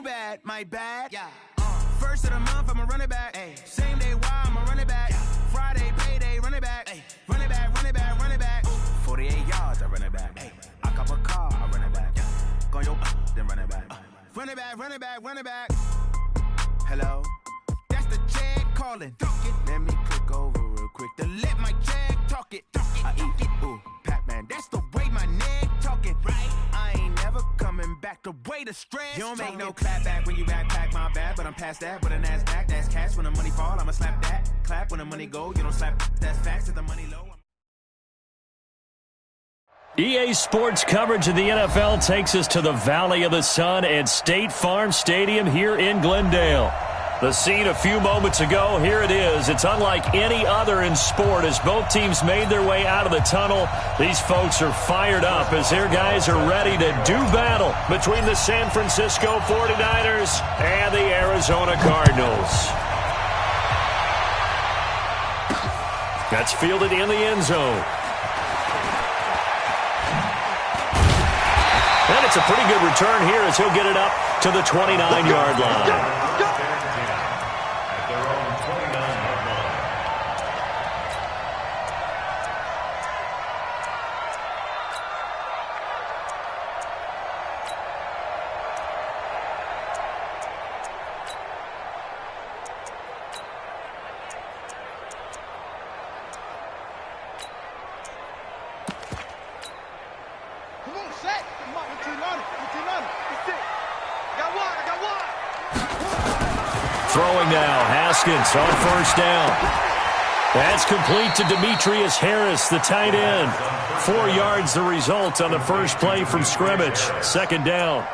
bad, my bad. Yeah. First of the month, I'ma run it back. Ay. Same day, why I'ma run it back. Yeah. Friday, payday, run it back. Ay. Run it back, run it back, run it back. 48 yards, I run it back. Ay. I cop a car, I run it back. Yeah. Go your then run it back. Run it back, run it back, run it back. Hello? That's the check calling. Let me click over real quick to let my check talk it. I eat it, ooh, Pac-Man. That's the way my neck talking. Right? I ain't never coming back. The way the stress. You don't make no clap back when you backpack, my bad. But I'm past that with a NASDAQ. That's cash when the money fall. I'ma slap that. Clap when the money go. You don't slap. That's facts. If the money low. EA Sports coverage of the NFL takes us to the Valley of the Sun at State Farm Stadium here in Glendale. The scene a few moments ago, here it is. It's unlike any other in sport as both teams made their way out of the tunnel. These folks are fired up as their guys are ready to do battle between the San Francisco 49ers and the Arizona Cardinals. That's fielded in the end zone. And it's a pretty good return here as he'll get it up to the 29-yard line. Throwing now, Haskins on first down. That's complete to Demetrius Harris, the tight end. 4 yards the result on the first play from scrimmage. Second down.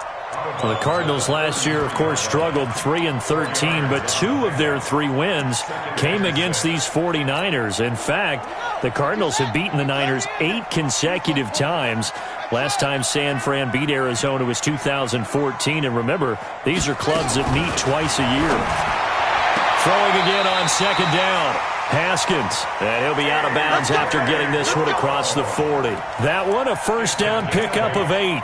Well, the Cardinals last year, of course, struggled 3-13, but 2 of their 3 wins came against these 49ers. In fact, the Cardinals have beaten the Niners 8 consecutive times. Last time San Fran beat Arizona was 2014. And remember, these are clubs that meet twice a year. Throwing again on second down. Haskins. And he'll be out of bounds after getting this one across the 40. That one a first down pickup of 8.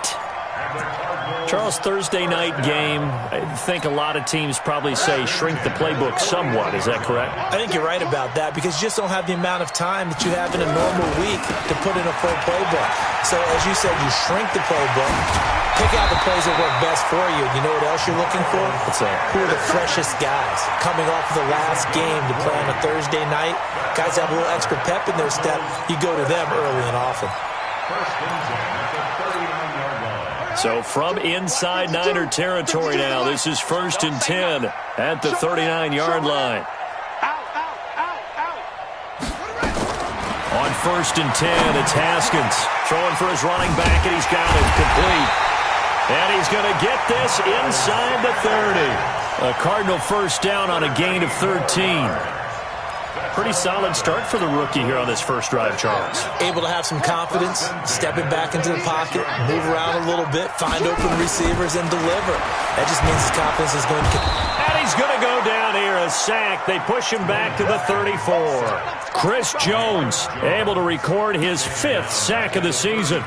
Charles, Thursday night game, I think a lot of teams probably say shrink the playbook somewhat. Is that correct? I think you're right about that because you just don't have the amount of time that you have in a normal week to put in a full playbook. So, as you said, you shrink the playbook, pick out the plays that work best for you. You know what else you're looking for? What's that? Who are the freshest guys coming off of the last game to play on a Thursday night? Guys have a little extra pep in their step. You go to them early and often. So from inside Niner territory now, this is 1st and 10 at the 39-yard line. On 1st and 10, it's Haskins throwing for his running back, and he's got it complete. And he's going to get this inside the 30. A Cardinal first down on a gain of 13. Pretty solid start for the rookie here on this first drive, Charles. Able to have some confidence, stepping back into the pocket, move around a little bit, find open receivers, and deliver. That just means his confidence is going to... And he's going to go down here, a sack. They push him back to the 34. Chris Jones able to record his 5th sack of the season.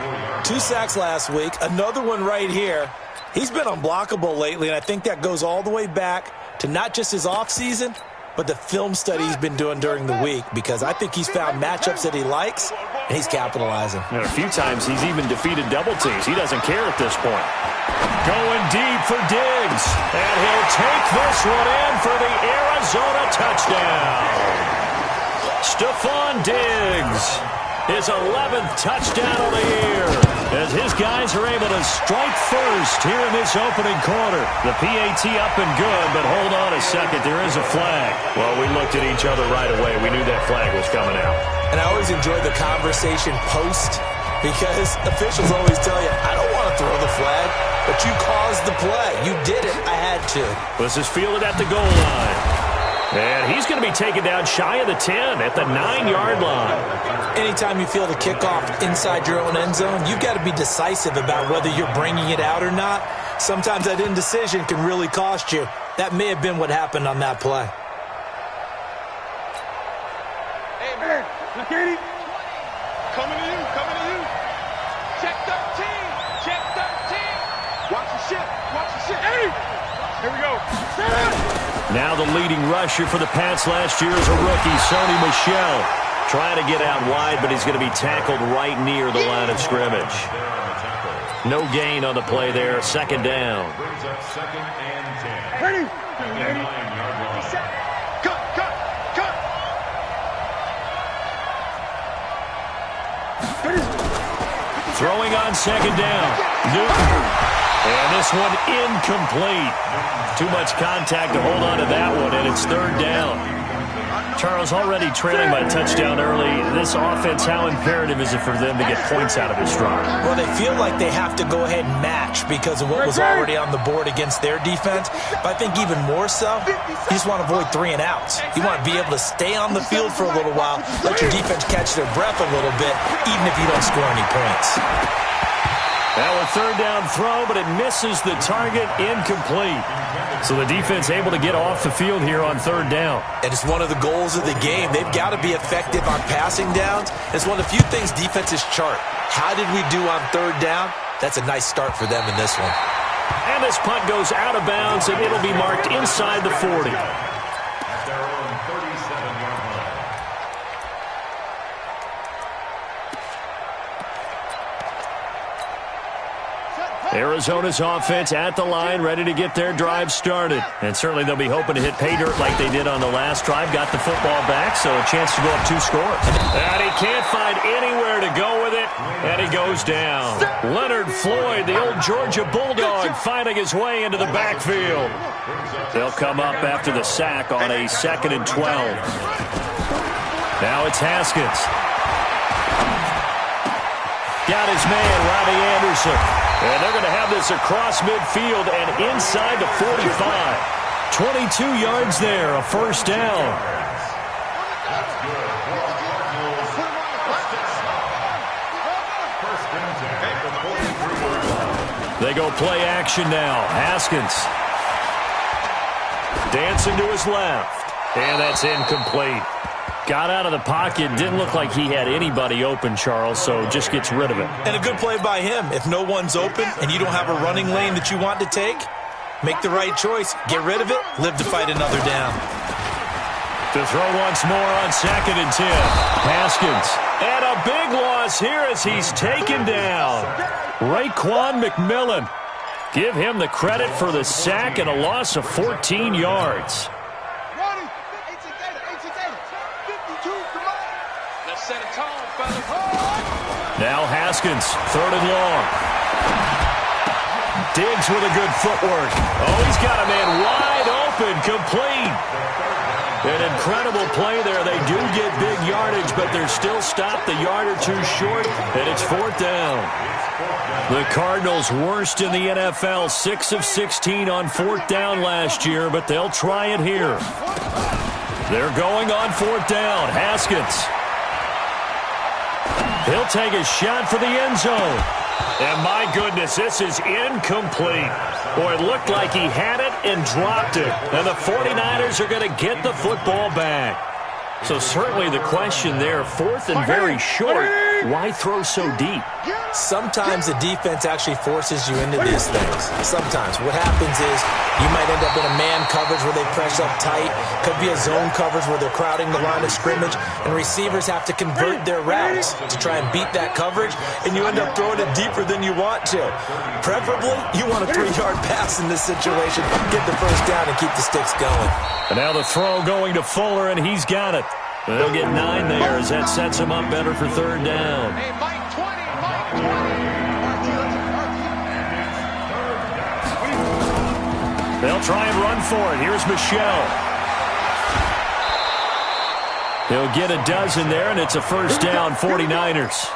2 sacks last week, another one right here. He's been unblockable lately, and I think that goes all the way back to not just his offseason, but the film study he's been doing during the week, because I think he's found matchups that he likes, and he's capitalizing. And a few times he's even defeated double teams. He doesn't care at this point. Going deep for Diggs, and he'll take this one in for the Arizona touchdown. Stephon Diggs, his 11th touchdown of the year, as his guys are able to strike first here in this opening quarter. The PAT up and good, but hold on a second. There is a flag. Well, we looked at each other right away. We knew that flag was coming out. And I always enjoy the conversation post, because officials always tell you, I don't want to throw the flag, but you caused the play. You did it. I had to. This is fielded at the goal line. And he's going to be taken down shy of the 10 at the 9-yard line. Anytime you feel the kickoff inside your own end zone, you've got to be decisive about whether you're bringing it out or not. Sometimes that indecision can really cost you. That may have been what happened on that play. Hey, man, look at him. Coming to you, coming to you. Check 13, check 13. Watch the ship, watch the ship. Hey! Here we go. Now the leading rusher for the Pats last year is a rookie, Sony Michel. Trying to get out wide, but he's going to be tackled right near the line of scrimmage. No gain on the play there. Second down. Ready. Cut. Throwing on second down. Newton. And this one incomplete. Too much contact to hold on to that one, and it's third down. Charles, already trailing by touchdown early. This offense, how imperative is it for them to get points out of this drive? Well, they feel like they have to go ahead and match because of what was already on the board against their defense. But I think even more so, you just want to avoid 3 and outs. You want to be able to stay on the field for a little while, let your defense catch their breath a little bit, even if you don't score any points. Now a third down throw, but it misses the target, incomplete. So the defense able to get off the field here on third down. And it's one of the goals of the game. They've got to be effective on passing downs. It's one of the few things defenses chart. How did we do on third down? That's a nice start for them in this one. And this punt goes out of bounds, and it'll be marked inside the 40. Arizona's offense at the line, ready to get their drive started. And certainly they'll be hoping to hit pay dirt like they did on the last drive. Got the football back, so a chance to go up 2 scores. And he can't find anywhere to go with it, and he goes down. Leonard Floyd, the old Georgia Bulldog, finding his way into the backfield. They'll come up after the sack on a 2nd and 12. Now it's Haskins. Got his man, Robbie Anderson. And they're going to have this across midfield and inside the 45. 22 yards there, a first down. They go play action now. Haskins. Dancing to his left. And that's incomplete. Got out of the pocket. Didn't look like he had anybody open, Charles, so just gets rid of it. And a good play by him. If no one's open and you don't have a running lane that you want to take, make the right choice. Get rid of it. Live to fight another down. To throw once more on 2nd and 10. Haskins. And a big loss here as he's taken down. Raekwon McMillan. Give him the credit for the sack and a loss of 14 yards. Now Haskins, 3rd and long. Diggs with a good footwork. Oh, he's got a man wide open, complete. An incredible play there. They do get big yardage, but they're still stopped a yard or 2 short, and it's 4th down. The Cardinals worst in the NFL, 6 of 16 on 4th down last year, but they'll try it here. They're going on 4th down. Haskins. He'll take a shot for the end zone. And my goodness, this is incomplete. Boy, it looked like he had it and dropped it. And the 49ers are going to get the football back. So certainly the question there, 4th and very short, why throw so deep? Sometimes the defense actually forces you into these things. Sometimes. What happens is you might end up in a man coverage where they press up tight. Could be a zone coverage where they're crowding the line of scrimmage, and receivers have to convert their routes to try and beat that coverage, and you end up throwing it deeper than you want to. Preferably, you want a 3-yard pass in this situation. Get the first down and keep the sticks going. And now the throw going to Fuller, and he's got it. They'll get 9 there as that sets him up better for 3rd down. Hey, Mike 20. They'll try and run for it. Here's Michel. He'll get a dozen there, and it's a first down, 49ers.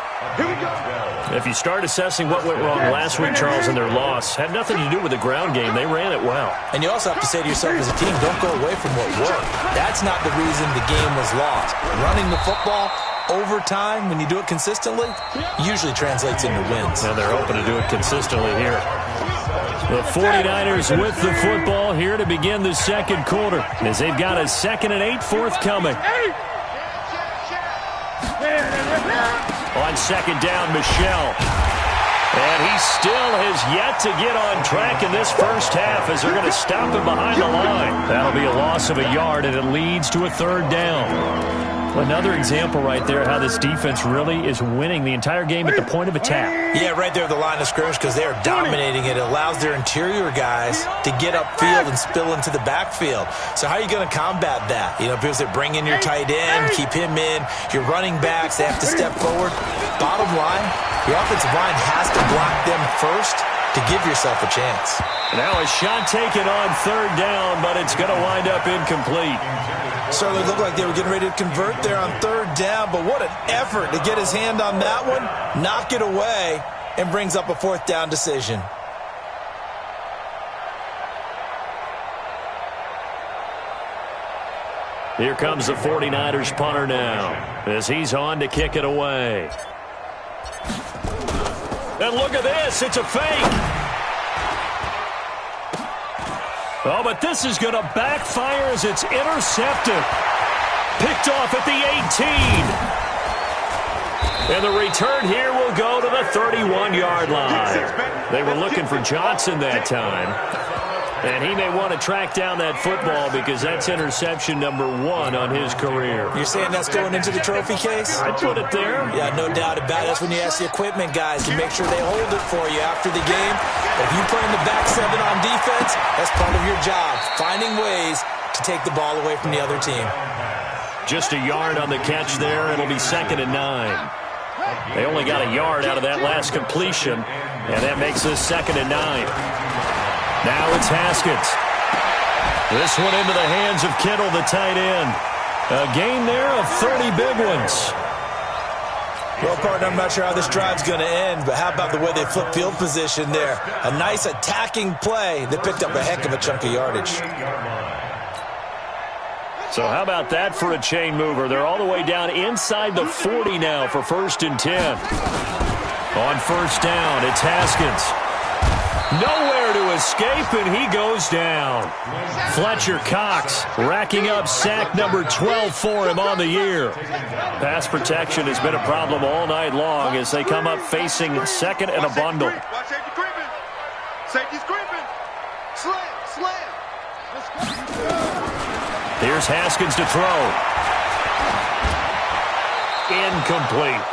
If you start assessing what went wrong last week, Charles, in their loss, had nothing to do with the ground game. They ran it well. And you also have to say to yourself as a team, don't go away from what worked. That's not the reason the game was lost. Running the football over time, when you do it consistently, usually translates into wins. And they're hoping to do it consistently here. The 49ers with the football here to begin the second quarter as they've got a 2nd and 8 forthcoming. On 2nd down, Michel. And he still has yet to get on track in this first half as they're going to stop him behind the line. That'll be a loss of a yard, and it leads to a third down. Another example right there how this defense really is winning the entire game at the point of attack. Yeah, right there at the line of scrimmage because they are dominating it. It allows their interior guys to get upfield and spill into the backfield. So how are you going to combat that? You know, people say bring in your tight end, keep him in. Your running backs, they have to step forward. Bottom line, your offensive line has to block them first to give yourself a chance. Now a shot taken on third down, but it's going to wind up incomplete. Certainly looked like they were getting ready to convert there on third down, but what an effort to get his hand on that one, knock it away, and brings up a fourth down decision. Here comes the 49ers punter now as he's on to kick it away. And look at this, it's a fake. Oh, but this is going to backfire as it's intercepted. Picked off at the 18. And the return here will go to the 31-yard line. They were looking for Johnson that time. And he may want to track down that football because that's interception number 1 on his career. You're saying that's going into the trophy case? I'd put it there. Yeah, no doubt about it. That's when you ask the equipment guys to make sure they hold it for you after the game. If you play in the back 7 on defense, that's part of your job, finding ways to take the ball away from the other team. Just a yard on the catch there. It'll be 2nd and 9. They only got a yard out of that last completion, and that makes this 2nd and 9. Now it's Haskins. This one into the hands of Kittle, the tight end. A gain there of 30 big ones. Well, partner, I'm not sure how this drive's going to end, but how about the way they flip field position there? A nice attacking play that picked up a heck of a chunk of yardage. So how about that for a chain mover? They're all the way down inside the 40 now for 1st and 10. On first down, it's Haskins. Nowhere to escape, and he goes down. Fletcher Cox racking up sack number 12 for him on the year. Pass protection has been a problem all night long as they come up facing 2nd and a bundle. Watch safety creeping. Safety's creeping. Slam. Here's Haskins to throw. Incomplete.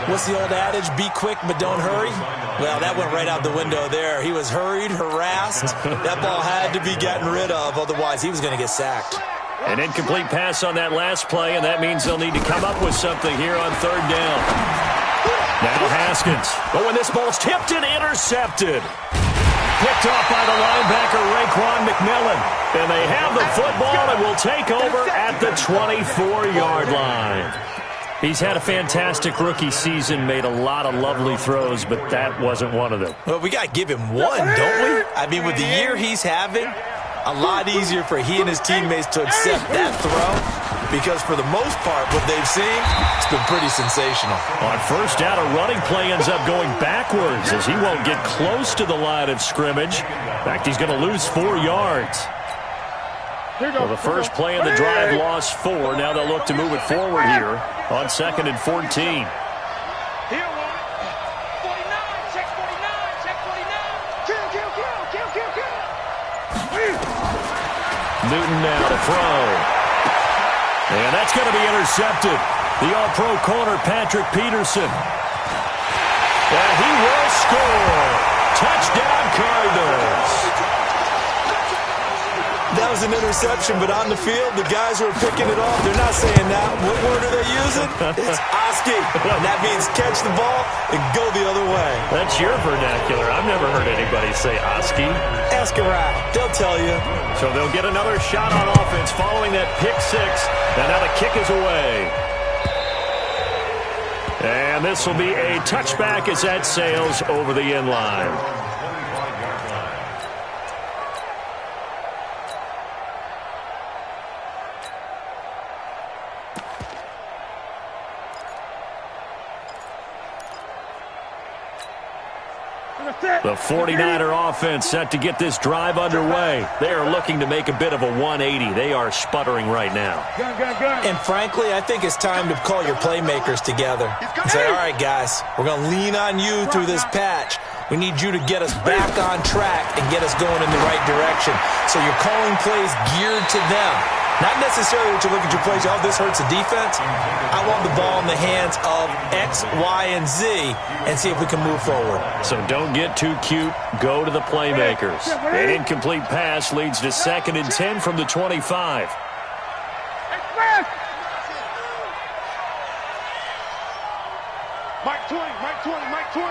What's the old adage? Be quick, but don't hurry? Well, that went right out the window there. He was hurried, harassed. That ball had to be gotten rid of, otherwise he was going to get sacked. An incomplete pass on that last play, and that means they'll need to come up with something here on third down. Now Haskins. Oh, and this ball's tipped and intercepted. Picked off by the linebacker, Raekwon McMillan. And they have the football and will take over at the 24-yard line. He's had a fantastic rookie season, made a lot of lovely throws, but that wasn't one of them. Well, we got to give him one, don't we? I mean, with the year he's having, a lot easier for he and his teammates to accept that throw because for the most part, what they've seen, it's been pretty sensational. On first down, a running play ends up going backwards as he won't get close to the line of scrimmage. In fact, he's going to lose 4 yards. Well, the first play of the drive lost 4. Now they'll look to move it forward here on 2nd and 14. Newton now to throw. And that's going to be intercepted. The all-pro corner, Patrick Peterson. And he will score. Touchdown, Cardinals. That was an interception, but on the field, the guys who are picking it off, they're not saying that. What word are they using? It's Oski. And that means catch the ball and go the other way. That's your vernacular. I've never heard anybody say Oski. Ask around. They'll tell you. So they'll get another shot on offense following that pick 6. And now the kick is away. And this will be a touchback as that sails over the end line. The 49er offense set to get this drive underway. They are looking to make a bit of a 180. They are sputtering right now. And frankly, I think it's time to call your playmakers together and say, all right, guys, we're going to lean on you through this patch. We need you to get us back on track and get us going in the right direction. So you're calling plays geared to them. Not necessarily that you look at your plays, oh, this hurts the defense. I want the ball in the hands of X, Y, and Z and see if we can move forward. So don't get too cute. Go to the playmakers. An incomplete pass leads to 2nd and 10 from the 25. Mike 20, Mike 20, Mike 20.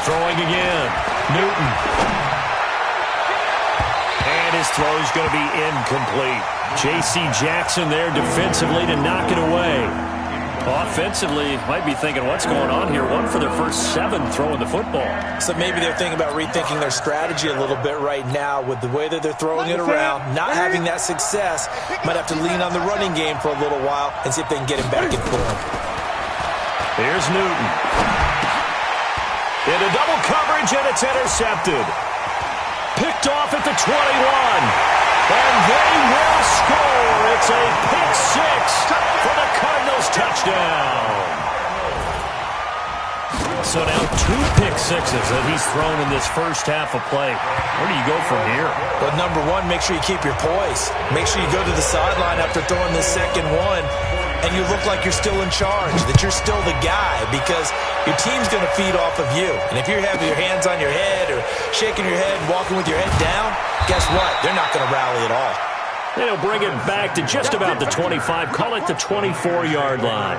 Throwing again. Newton. And his throw is going to be incomplete. J.C. Jackson there defensively to knock it away. Offensively, might be thinking, what's going on here? 1 for their first 7 throwing the football. So maybe they're thinking about rethinking their strategy a little bit right now with the way that they're throwing it around, not having that success. Might have to lean on the running game for a little while and see if they can get him back in form. Here's Newton. Into double coverage, and it's intercepted. Picked off at the 21. And they will score. It's a pick 6 for the Cardinals touchdown. So now 2 pick sixes that he's thrown in this first half of play. Where do you go from here? Well, number one, make sure you keep your poise. Make sure you go to the sideline after throwing the second one, and you look like you're still in charge, that you're still the guy, because your team's going to feed off of you. And if you're having your hands on your head or shaking your head, walking with your head down, guess what? They're not going to rally at all. They'll bring it back to just about the 25. Call it the 24-yard line.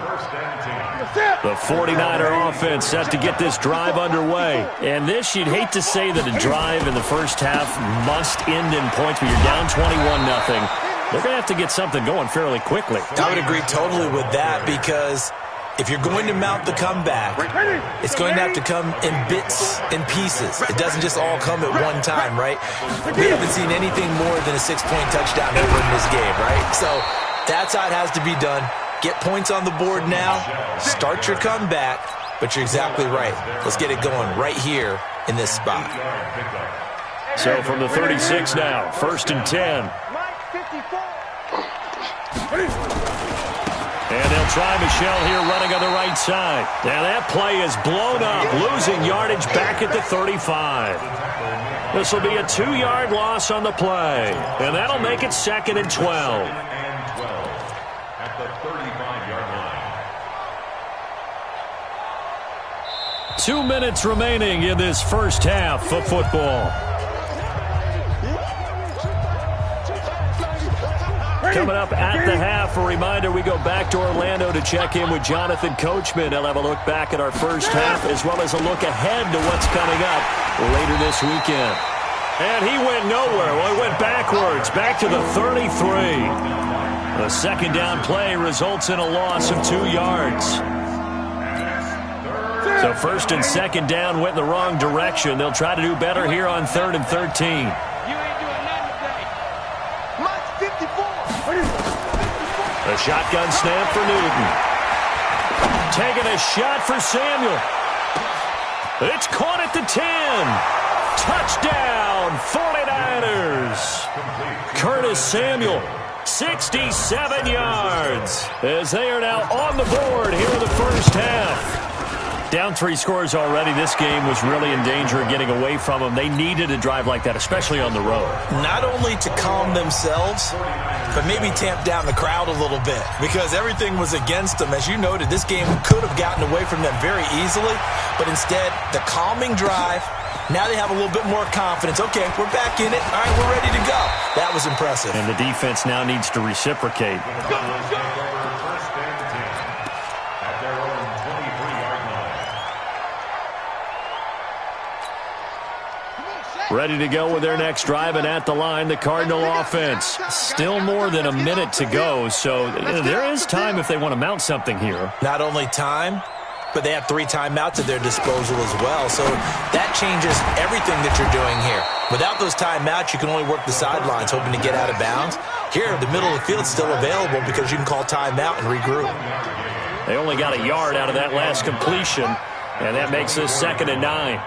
The 49er offense set to get this drive underway. And this, you'd hate to say that a drive in the first half must end in points, but you're down 21-0. They're going to have to get something going fairly quickly. I would agree totally with that, because if you're going to mount the comeback, it's going to have to come in bits and pieces. It doesn't just all come at one time, right? We haven't seen anything more than a 6-point touchdown ever in this game, right? So that's how it has to be done. Get points on the board now. Start your comeback, but you're exactly right. Let's get it going right here in this spot. So from the 36 now, 1st and 10. And they'll try Michelle here running on the right side. Now that play is blown up, losing yardage back at the 35. This will be a 2-yard loss on the play. And that'll make it 2nd and 12. At the 35-yard line. 2 minutes remaining in this first half of football. Coming up at the half, a reminder, we go back to Orlando to check in with Jonathan Coachman. He'll have a look back at our first half as well as a look ahead to what's coming up later this weekend. And he went nowhere. Well, he went backwards, back to the 33. The second down play results in a loss of 2 yards. So 1st and 2nd down went in the wrong direction. They'll try to do better here on 3rd and 13. A shotgun snap for Newton. Taking a shot for Samuel. It's caught at the 10. Touchdown, 49ers. Curtis Samuel, 67 yards, as they are now on the board here in the first half. Down 3 scores already. This game was really in danger of getting away from them. They needed a drive like that, especially on the road. Not only to calm themselves, but maybe tamp down the crowd a little bit, because everything was against them. As you noted, this game could have gotten away from them very easily, but instead, the calming drive, now they have a little bit more confidence. Okay, we're back in it. All right, we're ready to go. That was impressive. And the defense now needs to reciprocate. Ready to go with their next drive, and at the line, the Cardinal offense. Still more than a minute to go, so there is time if they want to mount something here. Not only time, but they have 3 timeouts at their disposal as well, so that changes everything that you're doing here. Without those timeouts, you can only work the sidelines, hoping to get out of bounds. Here, the middle of the field is still available because you can call timeout and regroup. They only got a yard out of that last completion. And that makes us 2nd and 9.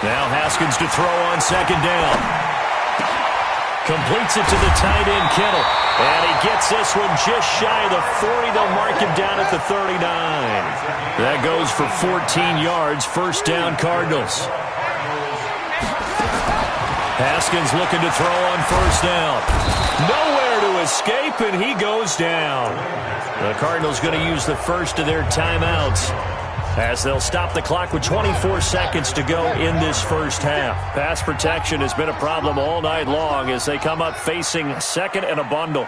Now Haskins to throw on 2nd down. Completes it to the tight end, Kittle. And he gets this one just shy of the 40. They'll mark him down at the 39. That goes for 14 yards. First down, Cardinals. Haskins looking to throw on 1st down. Nowhere to escape, and he goes down. The Cardinals going to use the first of their timeouts as they'll stop the clock with 24 seconds to go in this first half. Pass protection has been a problem all night long as they come up facing 2nd and a bundle.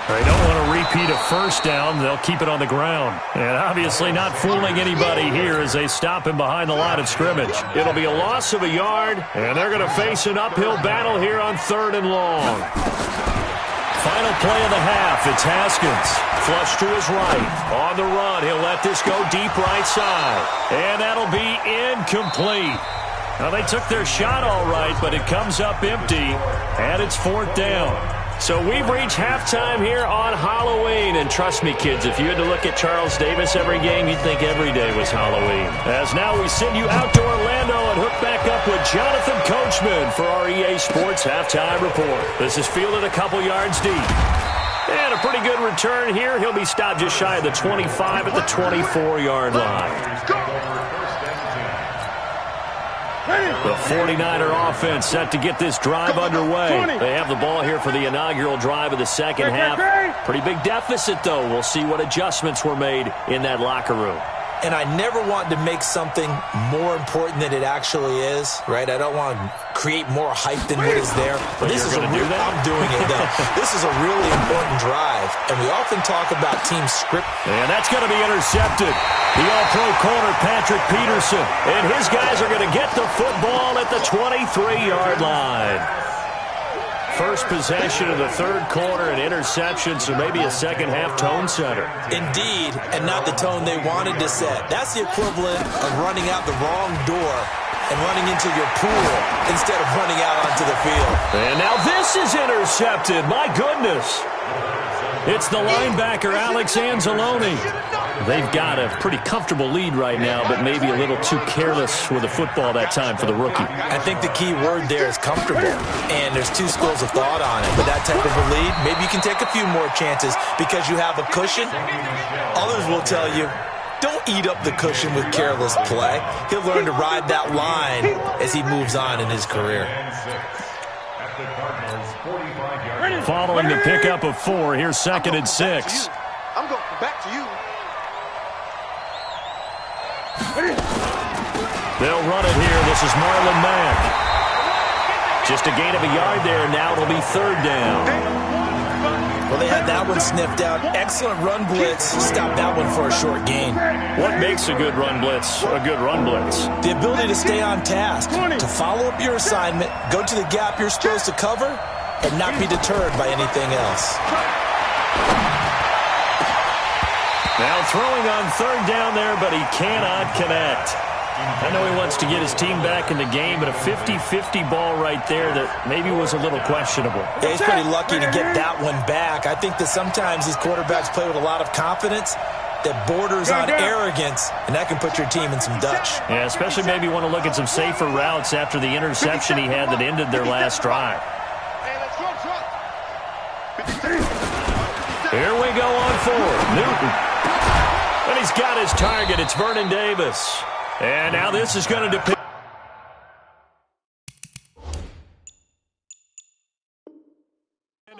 They don't want to repeat a 1st down. They'll keep it on the ground. And obviously not fooling anybody here as they stop him behind the line of scrimmage. It'll be a loss of a yard, and they're going to face an uphill battle here on 3rd and long. Final play of the half. It's Haskins. Flush to his right. On the run, he'll let this go deep right side. And that'll be incomplete. Now, they took their shot all right, but it comes up empty, and it's 4th down. So we've reached halftime here on Halloween. And trust me, kids, if you had to look at Charles Davis every game, you'd think every day was Halloween. As now we send you out to Orlando and hook back up with Jonathan Coachman for our EA Sports Halftime Report. This is fielded a couple yards deep. And a pretty good return here. He'll be stopped just shy of the 25 at the 24-yard line. The 49er offense set to get this drive underway. They have the ball here for the inaugural drive of the second half. Pretty big deficit, though. We'll see what adjustments were made in that locker room. And I never want to make something more important than it actually is, right? I don't want to create more hype than what is there. But this is I'm doing it, though. This is a really important drive, and we often talk about team script. And that's going to be intercepted. The all-pro corner, Patrick Peterson, and his guys are going to get the football at the 23-yard line. First possession of the 3rd quarter, an interception, so maybe a second-half tone setter. Indeed, and not the tone they wanted to set. That's the equivalent of running out the wrong door and running into your pool instead of running out onto the field. And now this is intercepted. My goodness. It's the linebacker, Alex Anzalone. They've got a pretty comfortable lead right now, but maybe a little too careless with the football that time for the rookie. I think the key word there is comfortable, and there's two schools of thought on it. With that type of a lead, maybe you can take a few more chances because you have a cushion. Others will tell you, don't eat up the cushion with careless play. He'll learn to ride that line as he moves on in his career. Following the pickup of 4, here's 2nd and 6. I'm going back to you. They'll run it here. This is Marlon Mack. Just a gain of a yard there. Now it'll be 3rd down. Well, they had that one sniffed out. Excellent run blitz. Stop that one for a short gain. What makes a good run blitz a good run blitz? The ability to stay on task, to follow up your assignment, go to the gap you're supposed to cover, and not be deterred by anything else. Now throwing on 3rd down there, but he cannot connect. I know he wants to get his team back in the game, but a 50-50 ball right there that maybe was a little questionable. Yeah, he's pretty lucky to get that one back. I think that sometimes these quarterbacks play with a lot of confidence that borders on arrogance, and that can put your team in some Dutch. Yeah, especially maybe want to look at some safer routes after the interception he had that ended their last drive. Here we go on 4. Newton. And he's got his target. It's Vernon Davis. And now this is going to depend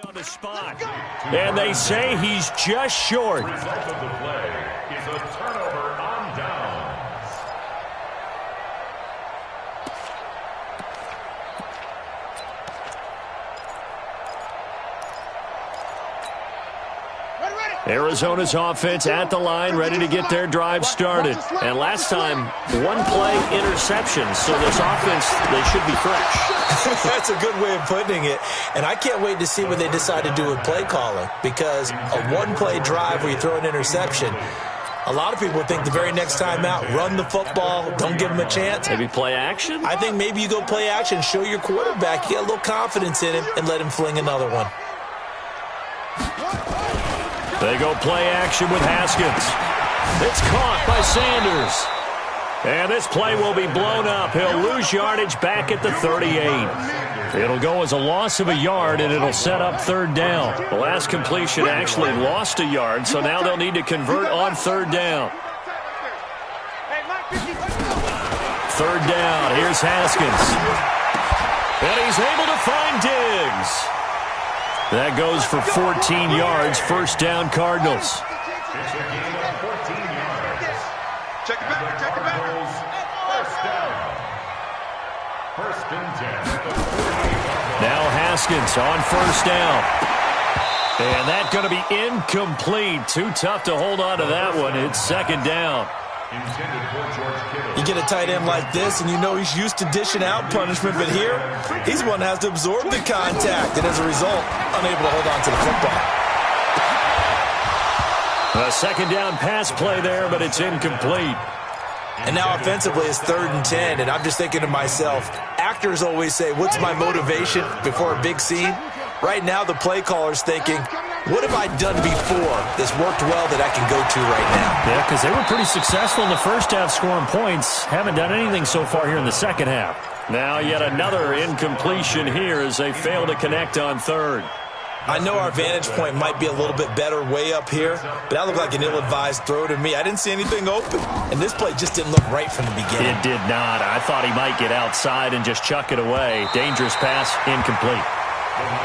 on the spot. And they say he's just short. The result of the play is a turnover on downs. Arizona's offense at the line, ready to get their drive started. And last time, 1-play interception, so this offense, they should be fresh. That's a good way of putting it. And I can't wait to see what they decide to do with play calling, because a 1-play drive where you throw an interception, A lot of people think the very next time out, run the football, don't give him a chance. Maybe play action? I think maybe you go play action, show your quarterback, you get a little confidence in him, and let him fling another one. They go play action with Haskins. It's caught by Sanders. And this play will be blown up. He'll lose yardage back at the 38. It'll go as a loss of a yard, and it'll set up third down. The last completion actually lost a yard, so now they'll need to convert on third down. Third down, here's Haskins. And he's able to find Diggs. That goes for 14 yards, first down Cardinals. It's a gain of 14 yards. Check it back, check it back. First down. First and 10. Now Haskins on first down. And that's going to be incomplete. Too tough to hold on to that one. It's second down. Intended for George Kittle. You get a tight end like this, and you know he's used to dishing out punishment, but here, he's the one that has to absorb the contact, and as a result, unable to hold on to the football. A second down pass play there, but it's incomplete. And now offensively it's 3rd and 10, and I'm just thinking to myself, actors always say, what's my motivation before a big scene? Right now the play caller's thinking, what have I done before that's worked well that I can go to right now? Yeah, because they were pretty successful in the first half scoring points. Haven't done anything so far here in the second half. Now yet another incompletion here as they fail to connect on third. I know our vantage point might be a little bit better way up here, but that looked like an ill-advised throw to me. I didn't see anything open, and this play just didn't look right from the beginning. It did not. I thought he might get outside and just chuck it away. Dangerous pass, incomplete.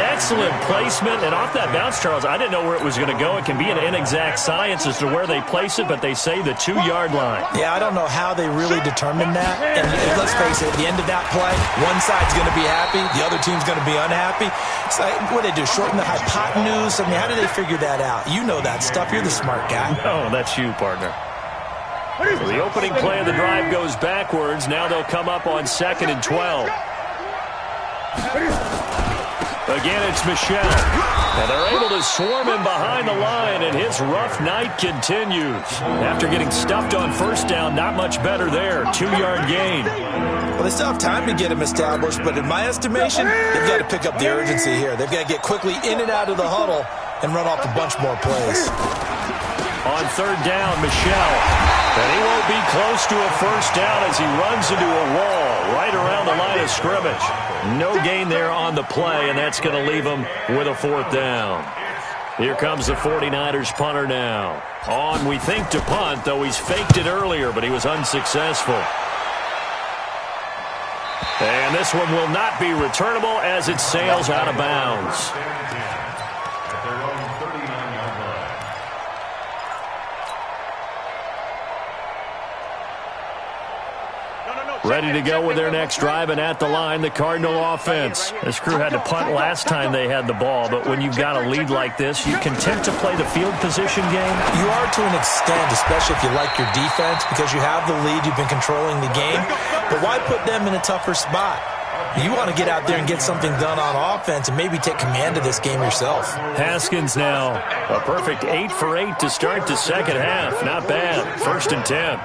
Excellent placement, and off that bounce, Charles, I didn't know where it was going to go. It can be an inexact science as to where they place it, but they say the 2-yard line. Yeah, I don't know how they really determined that. And let's face it, at the end of that play, one side's going to be happy, the other team's going to be unhappy. It's like, what do they do, shorten the hypotenuse? I mean, how do they figure that out? You know that stuff. You're the smart guy. Oh, that's you, partner. So the opening play of the drive goes backwards. Now they'll come up on 2nd and 12. Again, it's Michelle. And they're able to swarm him behind the line, and his rough night continues. After getting stuffed on first down, not much better there. 2-yard gain. Well, they still have time to get him established, but in my estimation, they've got to pick up the urgency here. They've got to get quickly in and out of the huddle and run off a bunch more plays. On third down, Michelle. And he won't be close to a first down as he runs into a wall right around the line of scrimmage. No gain there on the play, and that's going to leave him with a 4th down. Here comes the 49ers punter now. On, we think, to punt, though he's faked it earlier, but he was unsuccessful. And this one will not be returnable as it sails out of bounds. Ready to go with their next drive, and at the line, the Cardinal offense. This crew had to punt last time they had the ball, but when you've got a lead like this, you content to play the field position game? You are to an extent, especially if you like your defense, because you have the lead, you've been controlling the game. But why put them in a tougher spot? You want to get out there and get something done on offense and maybe take command of this game yourself. Haskins now, a perfect 8 for 8 to start the second half. Not bad. 1st and 10.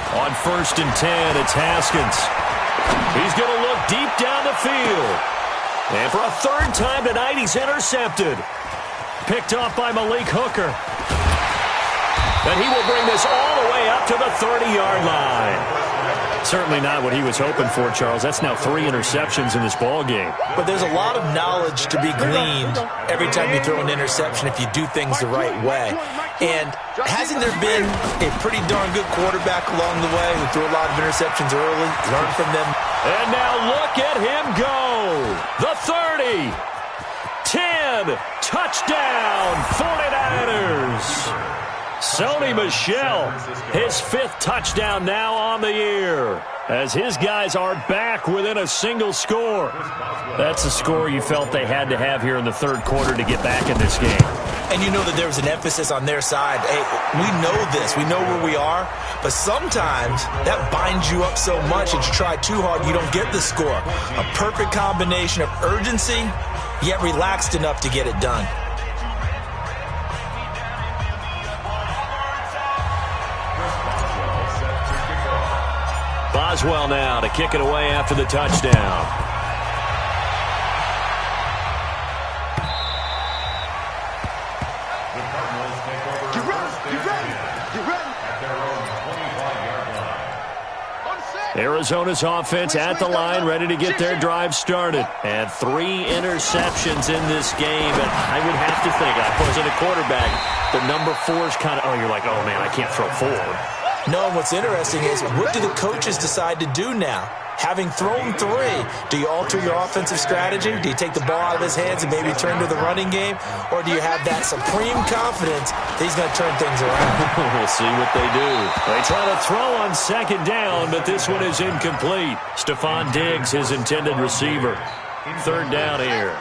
On 1st and 10, it's Haskins. He's going to look deep down the field. And for a 3rd time tonight, he's intercepted. Picked off by Malik Hooker. And he will bring this all the way up to the 30-yard line. Certainly not what he was hoping for, Charles. That's now 3 interceptions in this ball game. But there's a lot of knowledge to be gleaned every time you throw an interception if you do things the right way. And hasn't there been a pretty darn good quarterback along the way who threw a lot of interceptions early, learned from them? And now look at him go. The 30. 10. Touchdown, 49ers. Sony Michel, his 5th touchdown now on the year, as his guys are back within a single score. That's a score you felt they had to have here in the 3rd quarter to get back in this game. And you know that there was an emphasis on their side. Hey, we know this. We know where we are. But sometimes that binds you up so much that you try too hard, you don't get the score. A perfect combination of urgency, yet relaxed enough to get it done. Boswell now to kick it away after the touchdown. The Cardinals take over. Get ready. At their own 25-yard line. Arizona's offense at the line, ready to get their drive started. And 3 interceptions in this game. And I would have to think, I wasn't a quarterback, the number 4 is kind of, oh, you're like, oh, man, I can't throw 4. No, and what's interesting is, what do the coaches decide to do now? Having thrown 3, do you alter your offensive strategy? Do you take the ball out of his hands and maybe turn to the running game? Or do you have that supreme confidence that he's going to turn things around? We'll see what they do. They try to throw on second down, but this one is incomplete. Stephon Diggs, his intended receiver. Third down here.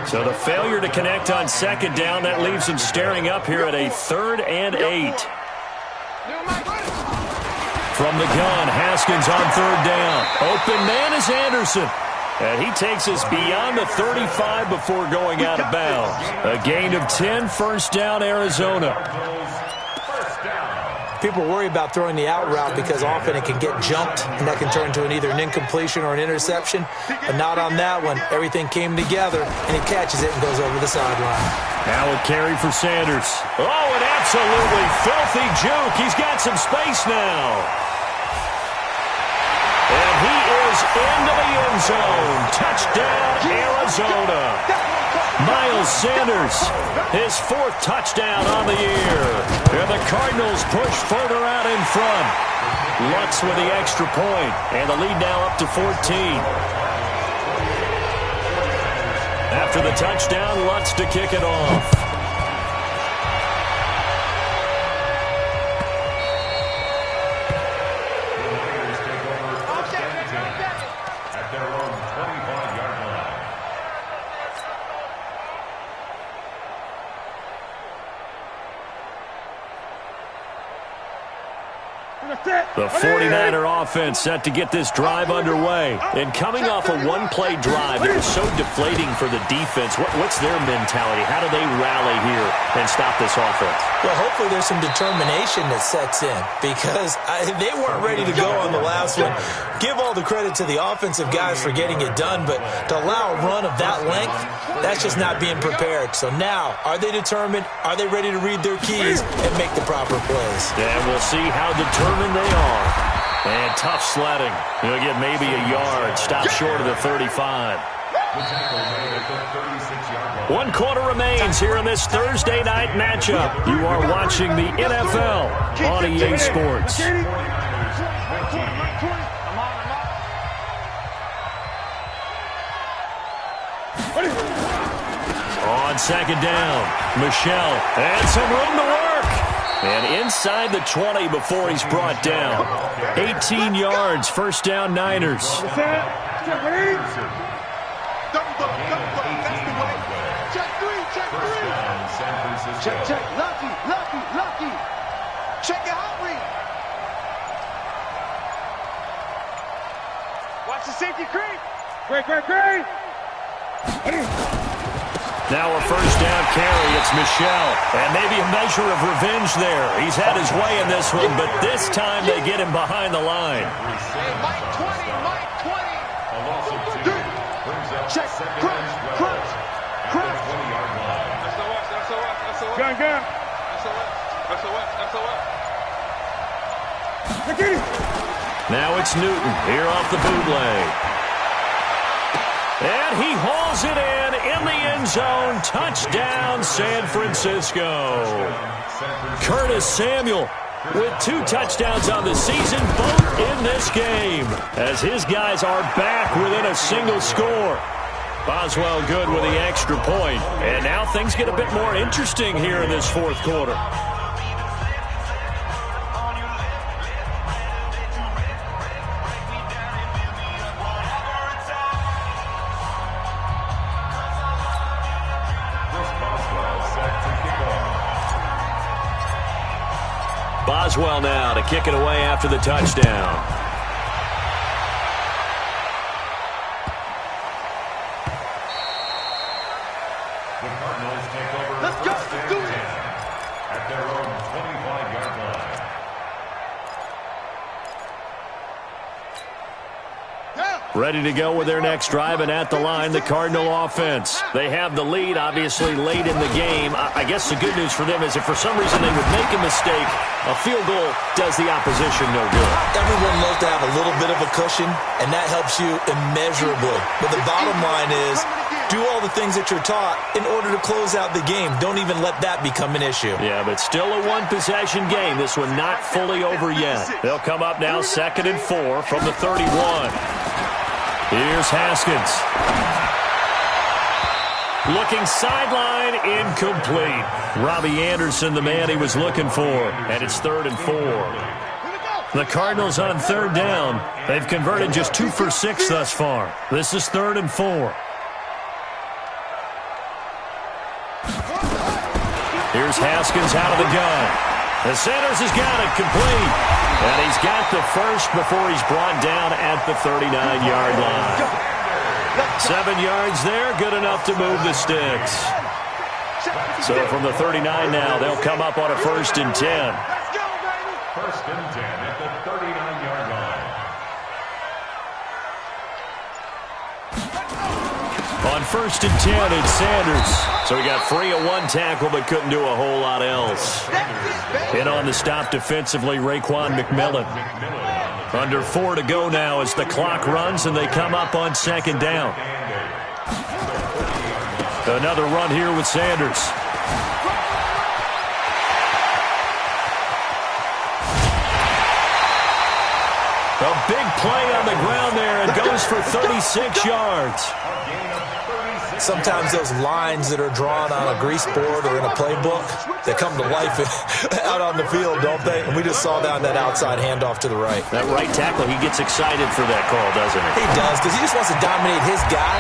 So the failure to connect on second down, that leaves him staring up here at a 3rd and 8. From the gun, Haskins on 3rd down. Open man is Anderson. And he takes us beyond the 35 before going out of bounds. A gain of 10, first down, Arizona. People worry about throwing the out route because often it can get jumped, and that can turn into either an incompletion or an interception. But not on that one. Everything came together, and he catches it and goes over the sideline. Now a carry for Sanders. Oh, an absolutely filthy juke. He's got some space now. And he is into the end zone. Touchdown, Arizona. Miles Sanders, his 4th touchdown on the year. And the Cardinals push further out in front. Lutz with the extra point, and the lead now up to 14. After the touchdown, Lutz to kick it off. At their own 25-yard line. The 49er offense set to get this drive underway. And coming off a one-play drive that was so deflating for the defense, what's their mentality? How do they rally here and stop this offense? Well, hopefully there's some determination that sets in because they weren't ready to go on the last one. Give all the credit to the offensive guys for getting it done, but to allow a run of that length, that's just not being prepared. So now, are they determined? Are they ready to read their keys and make the proper plays? And we'll see how determined they are. And tough sledding. He'll get maybe a yard. Stop short of the 35. One quarter remains here in this Thursday night matchup. You are watching the NFL on EA Sports. On second down, Michelle, and some room to work. And inside the 20 before he's brought down. 18 yards, first down, Niners. Check. Lucky. Check it out, Reed. Watch the safety creep. Great. Now a first down carry. It's Michelle. And maybe a measure of revenge there. He's had his way in this one, but this time they get him behind the line. Hey, Mike 20. A loss of 2 brings up Check. Crunch. Gun. Now it's Newton here off the bootleg. And he hauls it in the end zone. Touchdown, San Francisco. Curtis Samuel with 2 touchdowns on the season, both in this game, as his guys are back within a single score. Boswell good with the extra point. And now things get a bit more interesting here in this fourth quarter. Boswell now to kick it away after the touchdown. The Cardinals take over. Let's go. First and 10 at their own 25-yard line. ready to go with their next drive, and at the line, the Cardinal offense. They have the lead, obviously, late in the game. I guess the good news for them is if for some reason they would make a mistake, a field goal does the opposition no good. Everyone loves to have a little bit of a cushion, and that helps you immeasurably. But the bottom line is, do all the things that you're taught in order to close out the game. Don't even let that become an issue. Yeah, but still a one-possession game. This one not fully over yet. They'll come up now 2nd and 4 from the 31. Here's Haskins. Looking sideline, incomplete. Robbie Anderson, the man he was looking for. And it's 3rd and 4. The Cardinals on 3rd down. They've converted just 2 for 6 thus far. This is 3rd and 4. Here's Haskins out of the gun. The Sanders has got it complete. And he's got the first before he's brought down at the 39-yard line. 7 yards there, good enough to move the sticks. So from the 39 now, they'll come up on a 1st and 10. 1st and 10 at the 39-yard line. On 1st and 10, it's Sanders. So he got free of one tackle but couldn't do a whole lot else. In on the stop defensively, Raekwon McMillan. Under 4 to go now as the clock runs and they come up on 2nd down. Another run here with Sanders. A big play on the ground there and goes for 36 yards. Sometimes those lines that are drawn on a grease board or in a playbook, they come to life out on the field, don't they? And we just saw down that outside handoff to the right. That right tackle, he gets excited for that call, doesn't he? He does, because he just wants to dominate his guy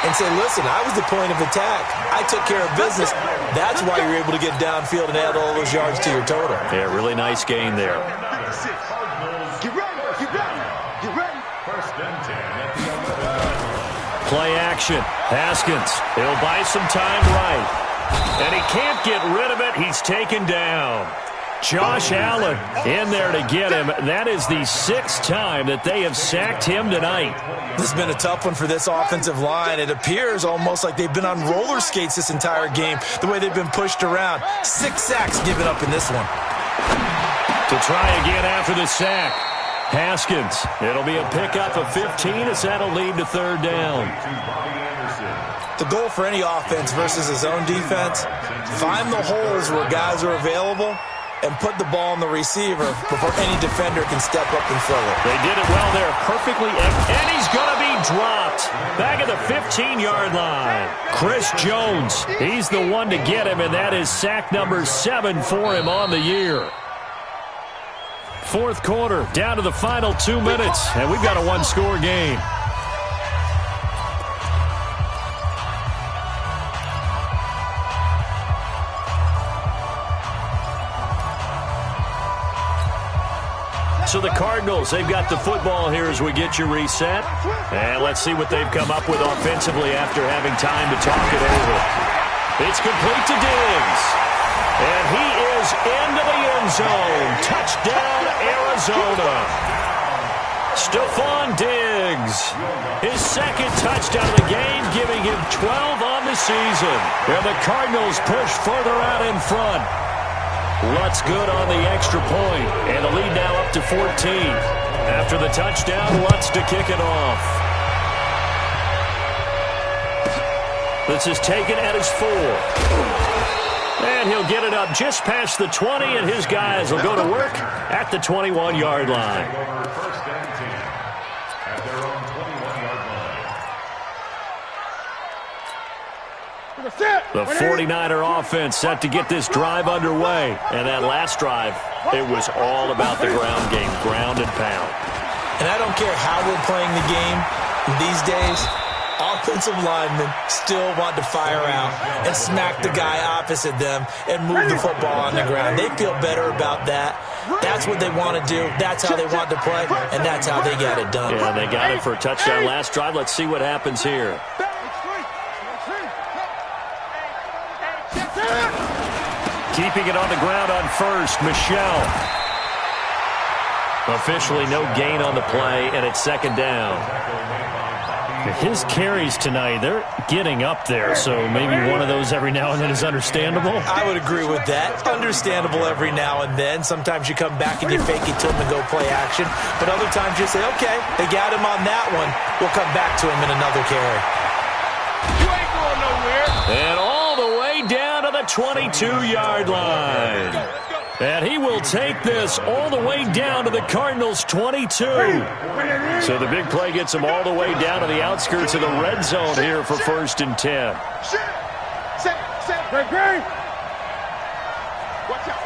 and say, listen, I was the point of attack. I took care of business. That's why you're able to get downfield and add all those yards to your total. Yeah, really nice gain there. Get ready, get ready, get ready. 1st and 10 at the 11. Play action. Haskins. He'll buy some time right. And he can't get rid of it. He's taken down. Josh Allen in there to get him. That is the 6th time that they have sacked him tonight. This has been a tough one for this offensive line. It appears almost like they've been on roller skates this entire game, the way they've been pushed around. 6 sacks given up in this one. To try again after the sack. Haskins. It'll be a pickup of 15 as that'll lead to 3rd down. The goal for any offense versus his own defense, find the holes where guys are available and put the ball in the receiver before any defender can step up and fill it. They did it well there, perfectly, and he's going to be dropped back at the 15-yard line. Chris Jones, he's the one to get him, and that is sack number 7 for him on the year. 4th quarter, down to the final 2 minutes, and we've got a one-score game. So the Cardinals, they've got the football here as we get you reset. And let's see what they've come up with offensively after having time to talk it over. It's complete to Diggs. And he is into the end zone. Touchdown, Arizona. Stephon Diggs. His 2nd touchdown of the game, giving him 12 on the season. And the Cardinals push further out in front. Lutz good on the extra point, and the lead now up to 14. After the touchdown, Lutz to kick it off. This is taken at his 4. And he'll get it up just past the 20, and his guys will go to work at the 21-yard line. 1st and 10 at their own 21-yard line. The 49er offense set to get this drive underway. And that last drive, it was all about the ground game, ground and pound. And I don't care how we're playing the game these days, offensive linemen still want to fire out and smack the guy opposite them and move the football on the ground. They feel better about that. That's what they want to do. That's how they want to play, and that's how they got it done. Yeah, they got it for a touchdown last drive. Let's see what happens here. Keeping it on the ground on 1st, Michelle. Officially no gain on the play, and it's 2nd down. His carries tonight, they're getting up there, so maybe one of those every now and then is understandable. I would agree with that. Understandable every now and then. Sometimes you come back and you fake it to him and go play action. But other times you say, okay, they got him on that one. We'll come back to him in another carry. You ain't going nowhere. And all the way down to the 22-yard line. And he will take this all the way down to the Cardinals' 22. So the big play gets him all the way down to the outskirts of the red zone here for 1st and 10. Great. Watch out.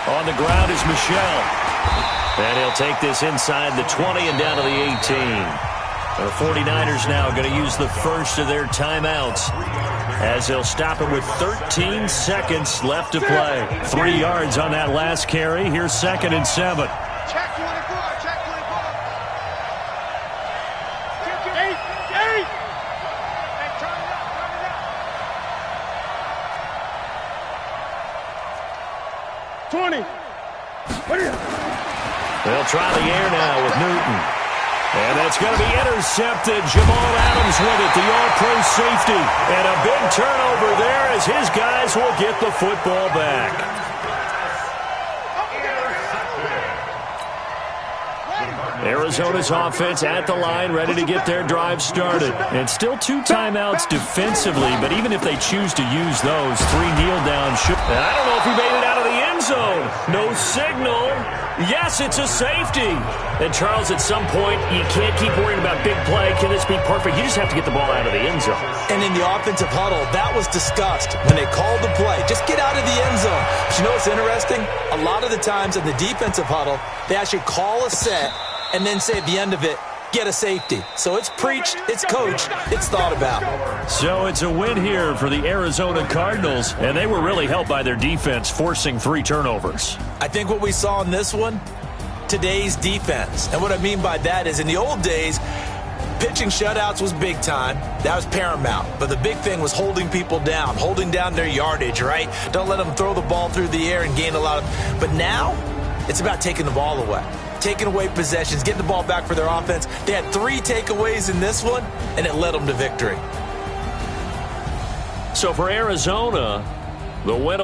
On the ground is Michel. And he'll take this inside the 20 and down to the 18. The 49ers now going to use the first of their timeouts as they'll stop it with 13 seconds left to play. 3 yards on that last carry. Here's 2nd and 7. Check 24. They'll try the air now with Newton. And that's going to be intercepted. Jamal Adams with it, the all-pro safety. And a big turnover there as his guys will get the football back. Arizona's offense at the line, ready to get their drive started. And still 2 timeouts defensively, but even if they choose to use those, 3 kneel downs should... And I don't know if he made it out of the end zone. No signal. Yes, it's a safety. And Charles, at some point, you can't keep worrying about big play. Can this be perfect? You just have to get the ball out of the end zone. And in the offensive huddle, that was discussed when they called the play. Just get out of the end zone. But you know what's interesting? A lot of the times in the defensive huddle, they actually call a set and then say at the end of it, get a safety. So it's preached, it's coached, it's thought about. So it's a win here for the Arizona Cardinals, and they were really helped by their defense, forcing 3 turnovers. I think what we saw in this one, today's defense. And what I mean by that is in the old days, pitching shutouts was big time. That was paramount. But the big thing was holding people down, holding down their yardage, right? Don't let them throw the ball through the air and gain a lot of... But now, it's about taking the ball away. Taking away possessions, getting the ball back for their offense. They had 3 takeaways in this one, and it led them to victory. So for Arizona, the win